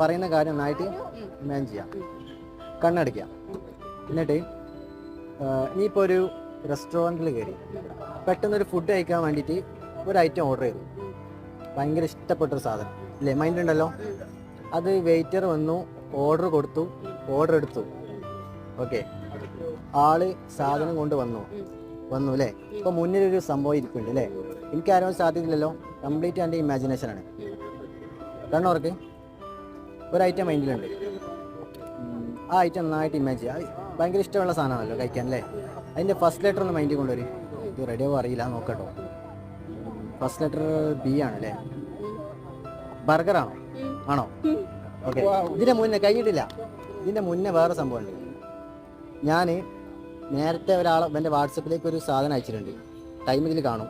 പറയുന്ന കാര്യം നന്നായിട്ട് ഇമാജിൻ ചെയ്യാം, കണ്ണടയ്ക്കാം. എന്നിട്ട് ഇനിയിപ്പോൾ ഒരു റെസ്റ്റോറൻറ്റിൽ കയറി പെട്ടെന്നൊരു ഫുഡ് കഴിക്കാൻ വേണ്ടിയിട്ട് ഒരു ഐറ്റം ഓർഡർ ചെയ്തു. ഭയങ്കര ഇഷ്ടപ്പെട്ടൊരു സാധനം അല്ലേ, മൈൻഡ് ഉണ്ടല്ലോ. അത് വെയിറ്റർ വന്നു, ഓർഡർ കൊടുത്തു, ഓർഡർ എടുത്തു. ഓക്കെ, ആള് സാധനം കൊണ്ട് വന്നു അല്ലേ. ഇപ്പോൾ മുന്നിലൊരു സംഭവം ഇരിക്കുന്നുണ്ട് അല്ലേ. എനിക്കാരും സാധ്യതയില്ലല്ലോ, കംപ്ലീറ്റ് എൻ്റെ ഇമാജിനേഷനാണ്. കണ്ണോർക്ക് ഒരു ഐറ്റം മൈൻഡിലുണ്ട്. ആ ഐറ്റം നന്നായിട്ട് ഇമാജിൻ ചെയ്യുക. ഭയങ്കര ഇഷ്ടമുള്ള സാധനമാണല്ലോ കഴിക്കാൻ അല്ലേ. അതിൻ്റെ ഫസ്റ്റ് ലെറ്റർ ഒന്ന് മൈൻഡിൽ കൊണ്ടുവരും. ഇത് റെഡിയാവോ അറിയില്ല, നോക്കട്ടോ. ഫസ്റ്റ് ലെറ്റർ ബി ആണല്ലേ. ബർഗറാണോ? ആണോ? ഓക്കെ. ഇതിൻ്റെ മുന്നേ കഴിഞ്ഞിട്ടില്ല, ഇതിൻ്റെ മുന്നേ വേറെ സംഭവമുണ്ട്. ഞാൻ നേരത്തെ ഒരാൾ എൻ്റെ വാട്സപ്പിലേക്ക് ഒരു സാധനം അയച്ചിട്ടുണ്ട്. ടൈം ഇതിൽ കാണും.